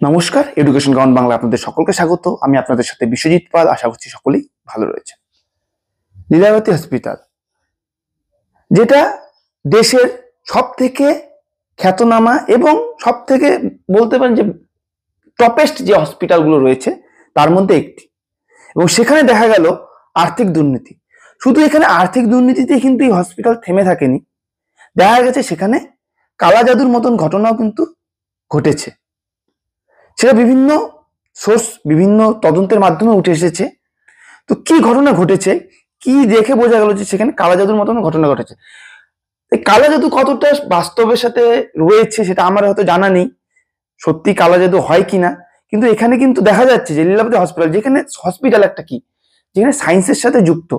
নমস্কার, education ground Bangla আপনাদের সকলকে স্বাগত। আমি আপনাদের সাথে বিশ্বজিৎ পাল। আশা করছি সকলেই ভালো রয়েছে। লীলাবতী হসপিটাল, যেটা দেশের সব থেকে খ্যাতনামা এবং সব থেকে বলতে পারেন যে টপেস্ট যে হসপিটালগুলো রয়েছে তার মধ্যে একটি, এবং সেখানে দেখা গেল আর্থিক দুর্নীতি। শুধু এখানে আর্থিক দুর্নীতিতে কিন্তু এই হসপিটাল থেমে থাকেনি, দেখা গেছে সেখানে কালা জাদুর মতন ঘটনাও কিন্তু ঘটেছে। সেটা বিভিন্ন সোর্স, বিভিন্ন তদন্তের মাধ্যমে উঠে এসেছে। তো কি ঘটনা ঘটেছে, কি দেখে বোঝা গেল যে সেখানে কালা জাদুর মতন ঘটনা ঘটেছে। এই কালা জাদু কতটা বাস্তবের সাথে রয়েছে সেটা আমার হয়তো জানা নেই, সত্যি কালা জাদু হয় কিনা, কিন্তু এখানে কিন্তু দেখা যাচ্ছে যে লীলাবতী হসপিটাল, যেখানে হসপিটাল একটা কি, যেখানে সায়েন্সের সাথে যুক্ত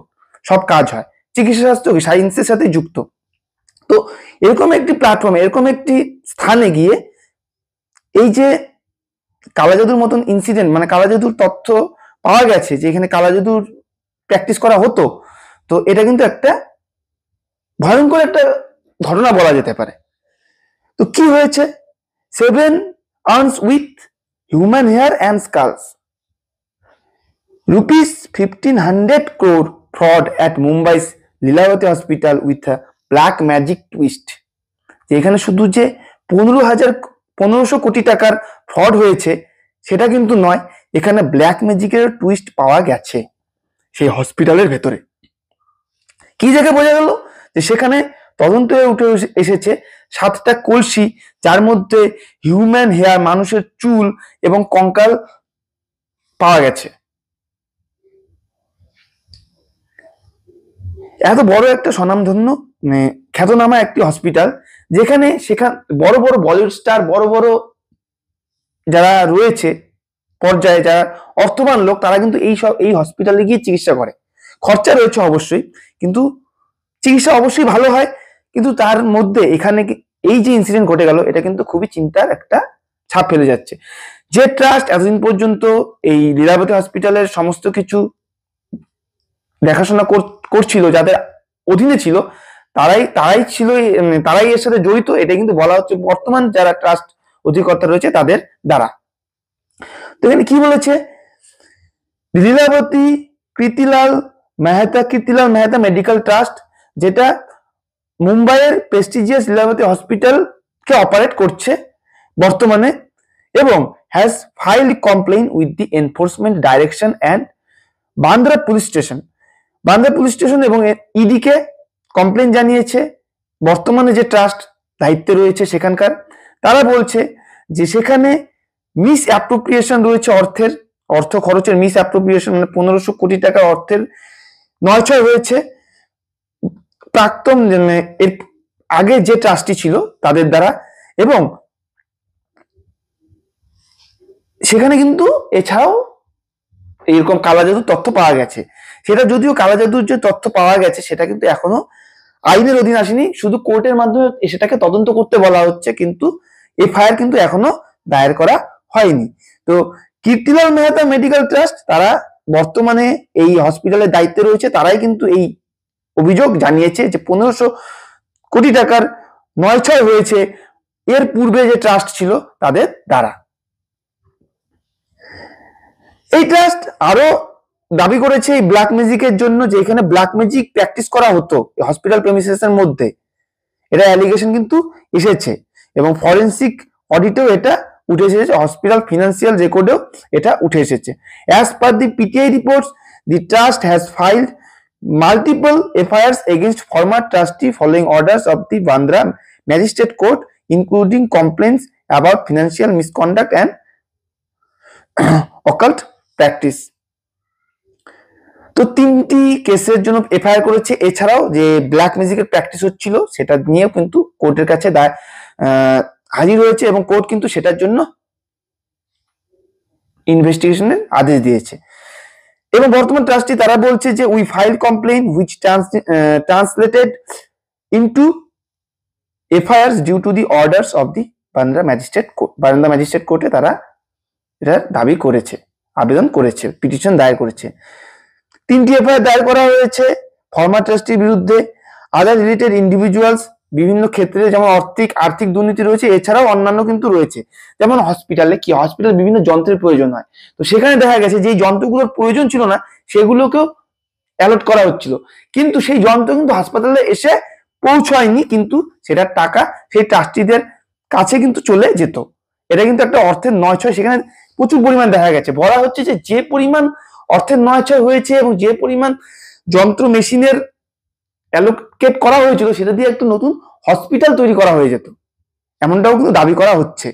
সব কাজ হয়, চিকিৎসা শাস্ত্র কি সায়েন্সের সাথে যুক্ত। তো এরকম একটি প্ল্যাটফর্মে, এরকম একটি স্থানে গিয়ে এই যে কালা জাদুর মতন ইনসিডেন্ট, মানে কালা জাদুর তথ্য পাওয়া গেছে যে এখানে কালা জাদুর প্র্যাকটিস করা হতো, তো এটা কিন্তু একটা ভয়ঙ্কর একটা ঘটনা বলা যেতে পারে। তো কি হয়েছে? 7 urns with human hair and skulls, ₹1,500 crore fraud at Mumbai's Lilavati hospital with a black magic twist. যে এখানে শুধু যে 1500 কোটি টাকার ফ্রড হয়েছে সেটা কিন্তু নয়, এখানে ব্ল্যাক ম্যাজিকের টুইস্ট পাওয়া গেছে সেই হসপিটালের ভেতরে। কি দেখে বোঝা গেল? যে সেখানে তদন্ত হয়ে উঠে এসেছে 7টা কলসি, যার মধ্যে হিউম্যান হেয়ার, মানুষের চুল এবং কঙ্কাল পাওয়া গেছে। এত বড় একটা স্বনামধন্য খ্যাতনামা একটি হসপিটাল, যেখানে বড় বড় বলিউড স্টার, বড় বড় যারা রয়েছে পর্যায়ে, যারা অর্থবান লোক, তারা কিন্তু এই হসপিটালে গিয়ে চিকিৎসা করে। খরচা রয়েছে অবশ্যই, কিন্তু চিকিৎসা অবশ্যই ভালো হয়। কিন্তু তার মধ্যে এখানে এই যে ইনসিডেন্ট ঘটে গেল, এটা কিন্তু খুবই চিন্তার একটা ছাপ ফেলে যাচ্ছে। যে ট্রাস্ট এতদিন পর্যন্ত এই লীলাবতী হসপিটালের সমস্ত কিছু দেখাশোনা করছিল, যাদের অধীনে ছিল, তারাই এর সাথে জড়িত, এটা কিন্তু বলা হচ্ছে বর্তমান যারা ট্রাস্ট অধিকর্তা রয়েছে তাদের দ্বারা। তো এখানে কি বলেছে? লীলাবতী কীর্তিলাল মেহতা মেডিকেল ট্রাস্ট, যেটা মুম্বাইয়ের প্রেস্টিজিয়াস লীলাবতী হসপিটালকে অপারেট করছে বর্তমানে, এবং has filed complain with the enforcement direction and Bandra police station এবং ইডিকে কমপ্লেইন জানিয়েছে। বর্তমানে যে ট্রাস্ট দায়িত্বে রয়েছে সেখানকার, তারা বলছে যে সেখানে মিস অ্যাপ্রোপ্রিয়েশন রয়েছে, অর্থ খরচের মিস অ্যাপ্রোপ্রিয়েশন, মানে 1500 কোটি টাকা অর্থের নয়ছয় হয়েছে প্রাক্তন এর আগে যে ট্রাস্টি ছিল তাদের দ্বারা। এবং সেখানে কিন্তু এছাড়াও এরকম কালা জাদুর তথ্য পাওয়া গেছে। সেটা যদিও কালা জাদুর যে তথ্য পাওয়া গেছে সেটা কিন্তু এখনো আইনের অধীন আসেনি, শুধু কোর্টের মাধ্যমে সেটাকে তদন্ত করতে বলা হচ্ছে, কিন্তু এফআইআর কিন্তু এখনো দায়ের করা হয়নি। তো কীর্তিলাল মেহতা মেডিকেল ট্রাস্ট, তারা বর্তমানে এই হসপিটালের দায়িত্বে রয়েছে, তারাই কিন্তু এই অভিযোগ জানিয়েছে যে 1500 কোটি টাকার নয়ছয় হয়েছে এর পূর্বে যে ট্রাস্ট ছিল তাদের দ্বারা। এই ট্রাস্ট আরো দাবি করেছে এই ব্ল্যাক ম্যাজিকের জন্য, যে এখানে ব্ল্যাক ম্যাজিক প্র্যাকটিস করা হতো হসপিটাল প্রেমিসেসের মধ্যে, এটা অ্যালিগেশন কিন্তু এসেছে, এবং ফরেন্সিক অডিটেও এটা উঠে এসেছে, হসপিটাল ফিনান্সিয়াল রেকর্ডেও এটা উঠে এসেছে। As per the PTI reports, the trust has filed multiple FIRs against former trustee following orders of the Bandra Magistrate Court, including complaints about financial misconduct and occult practice. তো 3টি কেসের জন্য FIR করেছে। এছাড়াও যে ব্ল্যাক ম্যাজিকের practice হচ্ছিল সেটা নিয়েও কিন্তু কোর্টের কাছে হাজির হয়েছে, এবং কোর্ট কিন্তু সেটার জন্য ইনভেস্টিগেশনের আদেশ দিয়েছে। এবং বর্তমান ট্রাস্টি তারা বলছে যে we file complain which translated into FIRs due to the orders of the Bandra magistrate কোর্টে তারা এটা দাবি করেছে, আবেদন করেছে, পিটিশন দায়ের করেছে। 3টি এফআইআর দায়ের করা হয়েছে ফর্মার ট্রাস্টির বিরুদ্ধে। আদার রিলেটেড ইন্ডিভিজুয়ালস বিভিন্ন ক্ষেত্রে যেমন আর্থিক দুর্নীতি রয়েছে, এছাড়াও অন্যান্য কিন্তু রয়েছে। যেমন হসপিটালে বিভিন্ন যন্ত্রের প্রয়োজন হয়, তো সেখানে দেখা গেছে যে যন্ত্রগুলোর প্রয়োজন ছিল না সেগুলোকেও অ্যালট করা হচ্ছিল, কিন্তু সেই যন্ত্র কিন্তু হাসপাতালে এসে পৌঁছায়নি, কিন্তু সেটার টাকা সেই ট্রাস্টিদের কাছে কিন্তু চলে যেত। এটা কিন্তু একটা অর্থের নয়ছয় সেখানে প্রচুর পরিমাণ দেখা গেছে। বলা হচ্ছে যে পরিমাণ অর্থের নয়ছয় হয়েছে এবং যে পরিমাণ যন্ত্র মেশিনের অ্যালোকেট করা হয়েছিল সেটা দিয়ে একটা নতুন হসপিটাল তৈরি করা হয়ে যেত, এমনটাও কিন্তু দাবি করা হচ্ছে।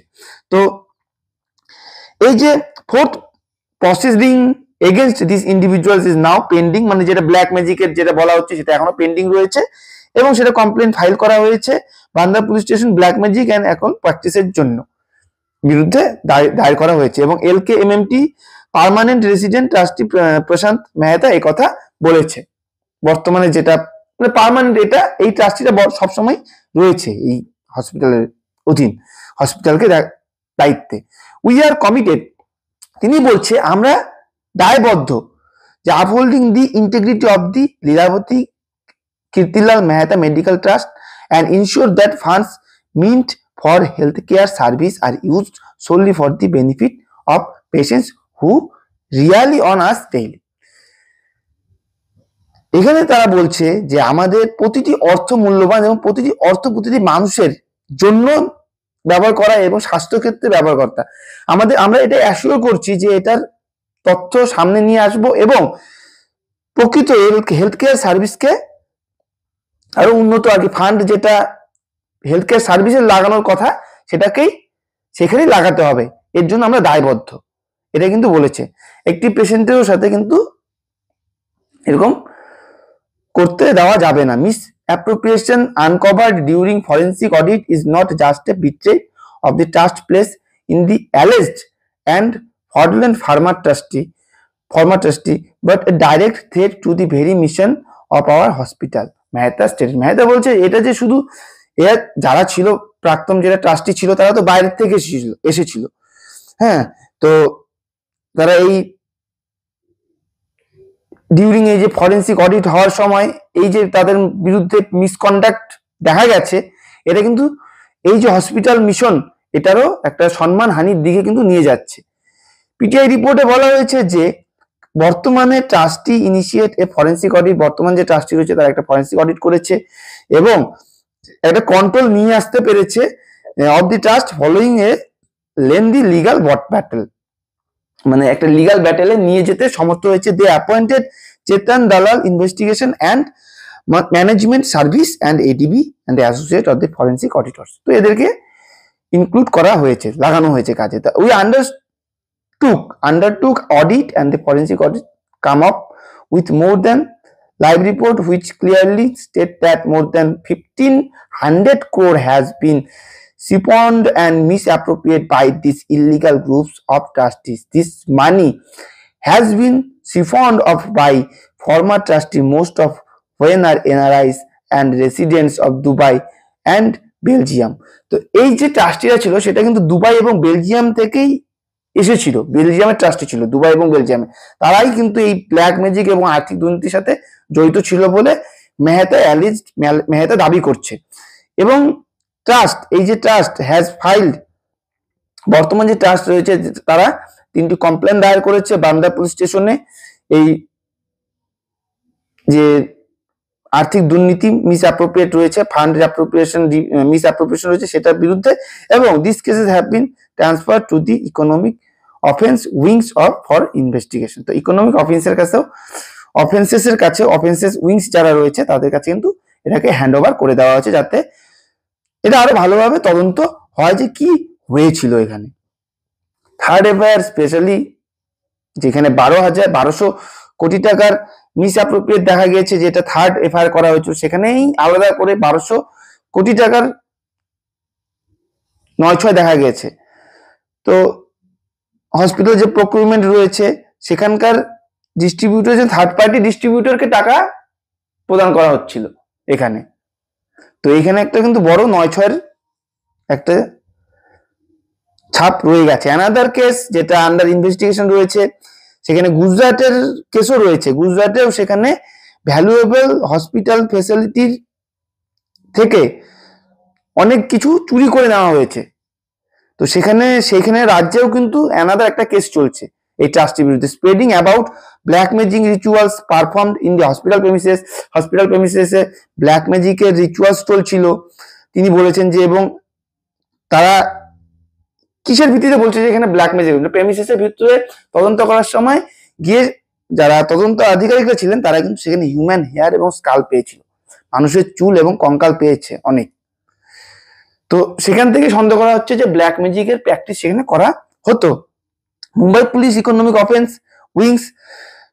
তো এই যে fourth proceeding against this individuals is now pending, মানে যেটা ব্ল্যাক ম্যাজিকের যেটা বলা হচ্ছে সেটা এখনো পেন্ডিং রয়েছে এবং সেটা কমপ্লেন ফাইল করা হয়েছে বান্দা police station black magic and এখন প্র্যাকটিসের জন্য বিরুদ্ধে দায়ের করা হয়েছে। এবং LKMMT পার্মানেন্ট রেসিডেন্ট ট্রাস্টি প্রশান্ত মেহতা এই কথা বলেছে। বর্তমানে যেটা মানে পার্মানেন্ট, এটা এই ট্রাস্টিটা সবসময় রয়েছে এই হসপিটালের অধীন, হসপিটালকে দায়িত্বে। উই আর কমিটেড, তিনি বলছে আমরা দায়বদ্ধ যে upholding the integrity of the Lilavati Kirtilal Mehta medical trust and ensure that funds meant for healthcare service are used solely for the benefit of patients who rely on us daily. এখানে তারা বলছে যে আমাদের প্রতিটি অর্থ মূল্যবান এবং প্রতিটি অর্থ প্রতিটি মানুষের জন্য ব্যবহার করা এবং স্বাস্থ্য ক্ষেত্রে ব্যবহার করা। আমরা এটা অ্যাসিওর করছি যে এটার তথ্য সামনে নিয়ে আসব এবং প্রকৃত হেলথ কেয়ার সার্ভিসকে আরো উন্নত আর কি ফান্ড যেটা হেলথ কেয়ার সার্ভিসে লাগানোর কথা সেটাকেই সেখানেই লাগাতে হবে, এর জন্য আমরা দায়বদ্ধ, এটা কিন্তু বলেছে। একটি পেশেন্টের সাথে কিন্তু এরকম করতে দেওয়া যাবে না। Miss appropriation uncovered during forensic audit is not just a betray of the trust place in the alleged and fraudulent former trustee but a direct threat to the very mission of our hospital, Mehta state. Mehta বলছে এটা যে শুধু এর যারা ছিল প্রাক্তন যারা trustee ছিল তারা তো বাইরের থেকে এসেছিল, হ্যাঁ, তো তারা এই ডিউরিং এই যে ফরেন্সিক অডিট হওয়ার সময় এই যে তাদের বিরুদ্ধে মিসকন্ডাক্ট দেখা গেছে, এটা কিন্তু এই যে হসপিটাল মিশন এটারও একটা সম্মানহানির দিকে কিন্তু নিয়ে যাচ্ছে। পিটিআই রিপোর্টে বলা হয়েছে যে বর্তমানে ট্রাস্টি ইনিশিয়েট এ ফরেন্সিক অডিট, বর্তমান যে ট্রাস্টি রয়েছে তারা একটা ফরেন্সিক অডিট করেছে এবং একটা কন্ট্রোল নিয়ে আসতে পেরেছে of the trust following A lengthy legal battle, মানে একটা লিগাল ব্যাটেলে নিয়ে যেতে সমর্থ হয়েছে। দে appointed Chetan Dalal investigation and management service and ADB and the associate of the forensic auditors, তো এদেরকে ইনক্লুড করা হয়েছে, লাগানো হয়েছে কাজে। We undertook audit and the forensic audit come up with more than live report which clearly state that more than 1,500 crore has been siphoned and misappropriated by these illegal groups of trustees. This money has been siphoned off by former trustees, most of whom are NRIs and residents of Dubai and Belgium. তো এই যে ট্রাস্টিরা ছিল সেটা কিন্তু Dubai এবং Belgium থেকেই এসেছিল, বেলজিয়ামের ট্রাস্টি ছিল দুবাই এবং বেলজিয়ামে, তারাই কিন্তু এই ব্ল্যাক ম্যাজিক এবং আর্থিক দুর্নীতির সাথে জড়িত ছিল বলে মেহতা দাবি করছে। এবং এই যে ট্রাস্ট হ্যাজ ফাইল্ড, বর্তমান যে ট্রাস্ট রয়েছে তারা 3টি কমপ্লেন দায়ের করেছে বান্দা পুলিশ স্টেশনে এই যে আর্থিক দুর্নীতি মিসঅ্যাপ্রোপ্রিয়েট রয়েছে, ফান্ড অ্যাপ্রোপ্রিয়েশন মিসঅ্যাপ্রোপ্রিয়েশন রয়েছে সেটার বিরুদ্ধে, এবং this cases have been transfer to the economic offence wings for investigation. তো ইকোনমিক অফেন্সের কাছে অফেন্সেস উইংস যারা রয়েছে তাদের কাছে কিন্তু এটাকে হ্যান্ড ওভার করে দেওয়া হয়েছে যাতে এটা আরো ভালোভাবে তদন্ত হয় যে কি হয়েছিল এখানে। থার্ড এফআইআর স্পেশালি যেখানে 12,1200 কোটি টাকার মিসঅ্যাপ্রোপ্রিয়েট দেখা গিয়েছে, যেটা থার্ড এফআইআর করা হয়েছিল সেখানেই আলাদা করে 1200 কোটি টাকার 9/6 দেখা গিয়েছে। তো হসপিটাল যে প্রকিউরমেন্ট রয়েছে সেখানকার ডিস্ট্রিবিউটর যে থার্ড পার্টি ডিস্ট্রিবিউটরকে টাকা প্রদান করা হচ্ছিল এখানে, তো এখানে একটা কিন্তু বড় 9/6 একটা ছাপ রয়ে গেছে। অ্যানাদার কেস যেটা আন্ডার ইনভেস্টিগেশন রয়েছে সেখানে গুজরাটের কেসও রয়েছে, গুজরাটেও সেখানে ভ্যালুয়েবল হসপিটাল ফেসিলিটির থেকে অনেক কিছু চুরি করে নেওয়া হয়েছে। তো সেখানে রাজ্যেও কিন্তু অ্যানাদার একটা কেস চলছে এই ট্রাস্টির বিরুদ্ধে, spreading about black magic rituals performed in the hospital প্রেমিসেসে ব্ল্যাক ম্যাজিকের রিচুয়ালস চলছিল তিনি বলেছেন যে, এবং তারা কিসের ভিত্তিতে বলছে যে এখানে ব্ল্যাক ম্যাজিক প্রেমিসেসের ভিতরে তদন্ত করার সময় গিয়ে যারা তদন্ত আধিকারিকরা ছিলেন তারা কিন্তু সেখানে হিউম্যান হেয়ার এবং স্কাল পেয়েছিল, মানুষের চুল এবং কঙ্কাল পেয়েছে অনেক। তো সেখান থেকে সন্দেহ করা হচ্ছে যে ব্ল্যাক ম্যাজিকের প্র্যাকটিস সেখানে করা হতো। Mumbai police economic offence wings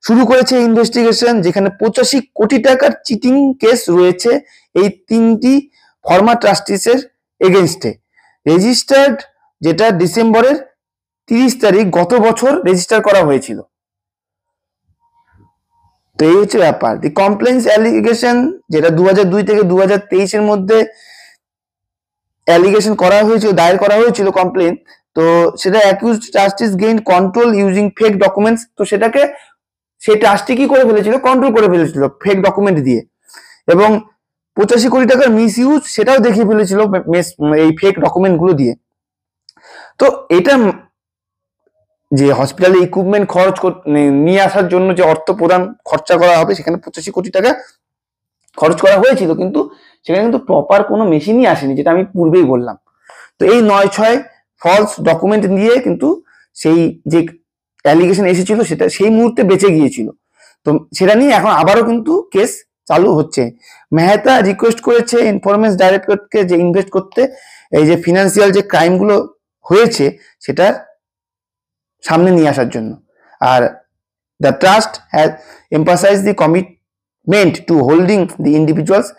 শুরু করেছে ইনভেস্টিগেশন, যেখানে 85 কোটি টাকার চিটিং কেস রয়েছে এই 3টি ফর্মার ট্রাস্টিসের এগেনস্টে। রেজিস্টার্ড, যেটা ডিসেম্বরের 30 তারিখ গত বছর রেজিস্টার করা হয়েছিল। তো এই হচ্ছে ব্যাপার। দি কমপ্লেন্স অ্যালিগেশন, যেটা 2002 থেকে 2023 এর মধ্যে অ্যালিগেশন করা হয়েছিল, দায়ের করা হয়েছিল কমপ্লেন। তো সেটা accused trustees gain control using fake documents. তো সেটাকে সেই ট্রাস্টি কি করে ফেলেছিল, কন্ট্রোল করে ফেলেছিল ফেক ডকুমেন্ট দিয়ে, এবং 85 কোটি টাকার মিস ইউজ সেটাও দেখিয়ে ফেলেছিল এই ফেক ডকুমেন্ট গুলো দিয়ে। তো এটা যে হসপিটালে ইকুইপমেন্ট নিয়ে আসার জন্য যে অর্থ প্রদান খরচা করা হবে, সেখানে 85 কোটি টাকা খরচ করা হয়েছিল, কিন্তু সেখানে কিন্তু প্রপার কোনো মেশিনই আসেনি, যেটা আমি পূর্বেই বললাম। তো এই 9/6 ফলস ডকুমেন্ট দিয়ে কিন্তু সেই যে অ্যালিগেশন এসেছিল সেটা সেই মুহূর্তে বেঁচে গিয়েছিল। তো সেটা নিয়ে এখন আবারও কিন্তু কেস চালু হচ্ছে। মেহতা রিকোয়েস্ট করেছে এনফোর্সমেন্ট ডাইরেক্টরেটকে যে ইনভেস্ট করতে, এই যে ফিনান্সিয়াল যে ক্রাইম গুলো হয়েছে সেটার সামনে নিয়ে আসার জন্য। আর the trust has emphasize the commitment to holding the individuals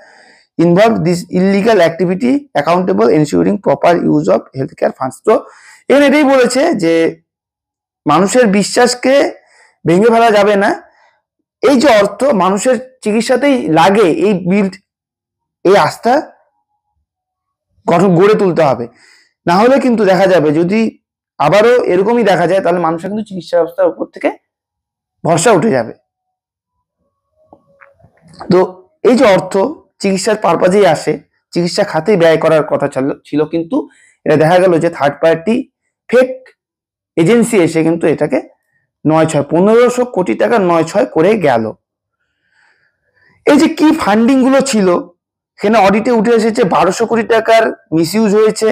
involve this illegal activity accountable, ensuring proper use of healthcare funds। তো এখানে এটাই বলেছে যে মানুষের বিশ্বাসকে ভেঙে ফেলা যাবে না, এই যে অর্থ মানুষের চিকিৎসাতেই লাগে, এই আস্থা গড়ে তুলতে হবে। না হলে কিন্তু দেখা যাবে যদি আবারও এরকমই দেখা যায়, তাহলে মানুষের কিন্তু চিকিৎসা ব্যবস্থার উপর থেকে ভরসা উঠে যাবে। তো এই যে অর্থ চিকিৎসার পারপাজেই আসে, চিকিৎসা খাতেই ব্যয় করার কথা ছিল, কিন্তু এটা দেখা গেল যে থার্ড পার্টি ফেক এজেন্সি এসে কিন্তু এটাকে 1500 কোটি টাকা 9/6 করে গেল। এই যে কি ফান্ডিং গুলো ছিল, এখানে অডিটে উঠে এসেছে 1200 কোটি টাকার মিসইউজ হয়েছে,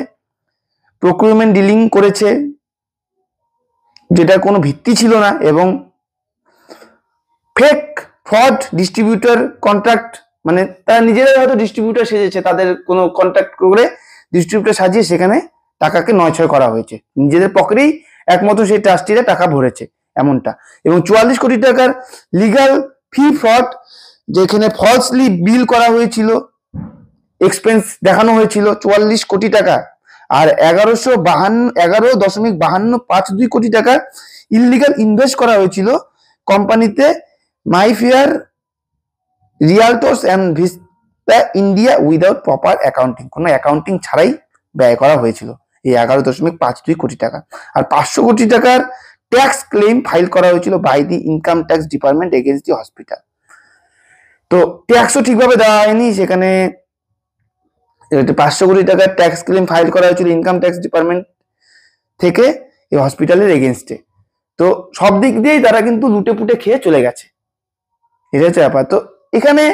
প্রকিউরমেন্ট ডিলিং করেছে যেটা কোনো ভিত্তি ছিল না, এবং ফেক ফ্রড ডিস্ট্রিবিউটর কন্ট্রাক্ট, মানে তারা নিজেরাই হয়তো ডিস্ট্রিবিউটর সেজেছে, তাদের কোনো কন্ট্রাক্ট করে ডিস্ট্রিবিউটর সাজিয়ে সেখানে টাকাকে 9/6 করা হয়েছে, নিজেদের পকেটেই একমাত্র সেই ট্রাস্টিরা টাকা ভরেছে এমনটা। এবং 44 কোটি টাকার লিগাল ফি ফ্রড, যেখানে ফলসলি বিল করা হয়েছিল, এক্সপেন্স দেখানো হয়েছিল 44 কোটি টাকা, আর 11.5252 কোটি টাকা ইললিগাল ইনভেস্ট করা হয়েছিল কোম্পানিতে Mayfair Realtors and Vista India without proper accounting, কোনো অ্যাকাউন্টিং ছাড়াই ব্যয় করা হয়েছিল এই 11.52 কোটি টাকা। আর 500 কোটি টাকার ট্যাক্স ক্লেম ফাইল করা হয়েছিল by the income tax department against the hospital. তো ট্যাক্সও ঠিকভাবে দেওয়া হয়নি, সেখানে 500 কোটি টাকার ট্যাক্স ক্লেম ফাইল করা হয়েছিল ইনকাম ট্যাক্স ডিপার্টমেন্ট থেকে এই হসপিটালের এগেইনস্টে। তো সব দিক দিয়েই তারা কিন্তু লুটে পুটে খেয়ে চলে গেছে, এটা হচ্ছে ব্যাপার। তো এখানে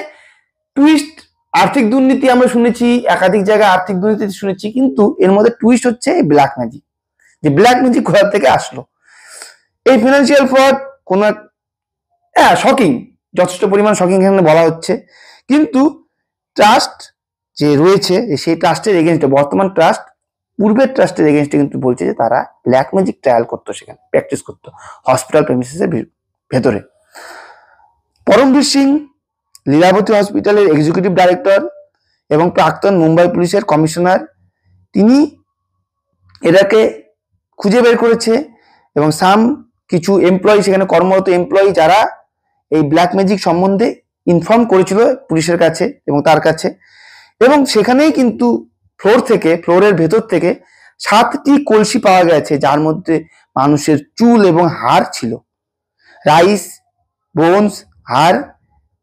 টুইস্ট, আর্থিক দুর্নীতি আমরা শুনেছি, একাধিক জায়গায় আর্থিক দুর্নীতি শুনেছি, কিন্তু এর মধ্যে টুইস্ট হচ্ছে এই ব্ল্যাক ম্যাজিক, যে ব্ল্যাক ম্যাজিক কোথা থেকে আসলো। এই ফিনান্সিয়াল ফ্রড কোন শকিং, যথেষ্ট পরিমাণ শকিং এখানে বলা হচ্ছে, কিন্তু ট্রাস্ট যে রয়েছে সেই ট্রাস্টের এগেনস্টে, বর্তমান ট্রাস্ট পূর্বের ট্রাস্টের এগেনস্টে কিন্তু বলছে যে তারা ব্ল্যাক ম্যাজিক ট্রায়াল করতো, সেখানে প্র্যাকটিস করতো হসপিটাল প্রেমিসেসের ভেতরে। পরমবীর সিং লীলাবতী হসপিটালের এক্সিকিউটিভ ডাইরেক্টর এবং প্রাক্তন মুম্বাই পুলিশের কমিশনার, তিনি এটাকে খুঁজে বের করেছে, এবং কিছু এমপ্লয়ি, সেখানে কর্মরত এমপ্লয়ি যারা এই ব্ল্যাক ম্যাজিক সম্বন্ধে ইনফর্ম করেছিল পুলিশের কাছে এবং তার কাছে, এবং সেখানেই কিন্তু ফ্লোরের ভেতর থেকে 7টি কলসি পাওয়া গেছে, যার মধ্যে মানুষের চুল এবং হাড় ছিল, রাইস, বোনস, হাড়।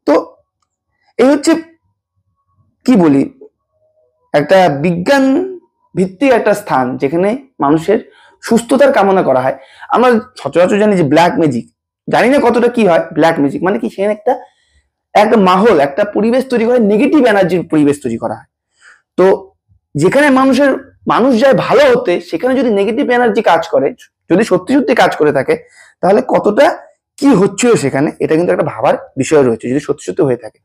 তো এই হচ্ছে কি বলি, একটা বিজ্ঞান ভিত্তিক একটা স্থান যেখানে মানুষের সুস্থতার কামনা করা হয়। আমরা সচরাচর জানি যে ব্ল্যাক ম্যাজিক, জানি না কতটা কি হয় ব্ল্যাক ম্যাজিক মানে কি, সেখানে একটা একটা মাহল, একটা পরিবেশ তৈরি করে, নেগেটিভ এনার্জির পরিবেশ তৈরি করা হয়। তো যেখানে মানুষ যায় ভালো হতে, সেখানে যদি নেগেটিভ এনার্জি কাজ করে, যদি সত্যি সত্যি কাজ করে থাকে, তাহলে কতটা কি হচ্ছিল সেখানে, এটা কিন্তু একটা ভাবার বিষয় রয়েছে যদি সত্যি সত্যি হয়ে থাকে।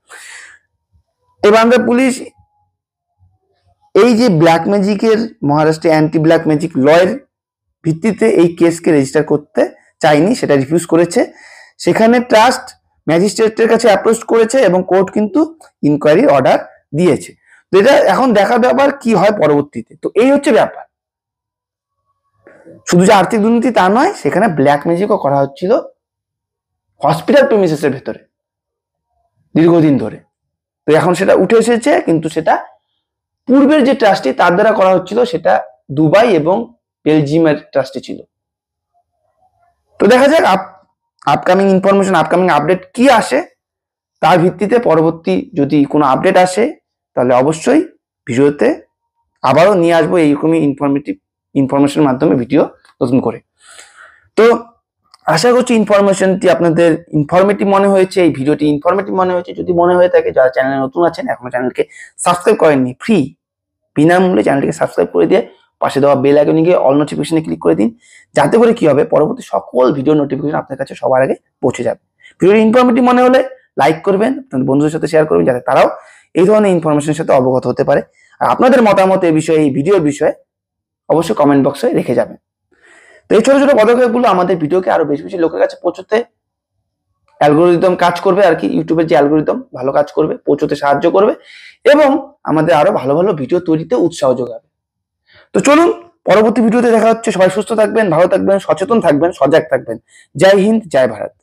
এবার আমরা পুলিশ এই যে ব্ল্যাক ম্যাজিকের মহারাষ্ট্রে অ্যান্টি ব্ল্যাক ম্যাজিক লয়ের ভিত্তিতে এই কেসকে রেজিস্টার করতে চায়নি, সেটা রিফিউজ করেছে। সেখানে ট্রাস্ট ম্যাজিস্ট্রেটের কাছে অ্যাপ্রোচ করেছে এবং কোর্ট কিন্তু ইনকোয়ারি অর্ডার দিয়েছে। তো এটা এখন দেখার ব্যাপার কি হয় পরবর্তীতে। তো এই হচ্ছে ব্যাপার, শুধু যে আর্থিক দুর্নীতি তা নয়, সেখানে ব্ল্যাক ম্যাজিকও করা হচ্ছিল হসপিটাল প্রেমিসেসের ভেতরে দীর্ঘদিন ধরে। তো এখন সেটা উঠে এসেছে, কিন্তু সেটা পূর্বের যে ট্রাস্টি তার দ্বারা করা হচ্ছিল, সেটা দুবাই এবং বেলজিয়ামের ট্রাস্টি ছিল। তো দেখা যাক আপকামিং ইনফরমেশন, আপকামিং আপডেট কি আসে, তার ভিত্তিতে পরবর্তী যদি কোনো আপডেট আসে তাহলে অবশ্যই ভিডিওতে আবারও নিয়ে আসবো এইরকমই ইনফরমেশনের মাধ্যমে ভিডিও নতুন করে। তো আশা করছি ইনফরমেশনটি আপনাদের ইনফরমেটিভ মনে হয়েছে, এই ভিডিওটি ইনফরমেটিভ মনে হয়েছে। যদি মনে হয়ে থাকে, যারা চ্যানেলে নতুন আছেন এখনো চ্যানেলকে সাবস্ক্রাইব করেননি, ফ্রি বিনামূল্যে চ্যানেলটিকে সাবস্ক্রাইব করে দিয়ে পাশে দেওয়া বেল আইকনে গিয়ে অল নোটিফিকেশনে ক্লিক করে দিন, যাতে করে কি হবে পরবর্তী সকল ভিডিও নোটিফিকেশন আপনার কাছে সবার আগে পৌঁছে যাবে। ভিডিওটি ইনফরমেটিভ মনে হলে লাইক করবেন, আপনাদের বন্ধুদের সাথে শেয়ার করবেন, যাতে তারাও এই ধরনের ইনফরমেশনের সাথে অবগত হতে পারে। আর আপনাদের মতামত এই বিষয়ে, এই ভিডিওর বিষয়ে অবশ্যই কমেন্ট বক্সে রেখে যাবেন। তো এই ছোট ছোট পদক্ষেপগুলো আমাদের ভিডিওকে আরো বেশি বেশি লোকের কাছে পৌঁছতে অ্যালগোরিদম কাজ করবে আর কি, ইউটিউবের যে অ্যালগোরিদম ভালো কাজ করবে, পৌঁছতে সাহায্য করবে এবং আমাদের আরো ভালো ভালো ভিডিও তৈরিতে উৎসাহ যোগাবে। তো চলুন পরবর্তী ভিডিওতে দেখা হচ্ছে। সবাই সুস্থ থাকবেন, ভালো থাকবেন, সচেতন থাকবেন, সজাগ থাকবেন। জয় হিন্দ, জয় ভারত।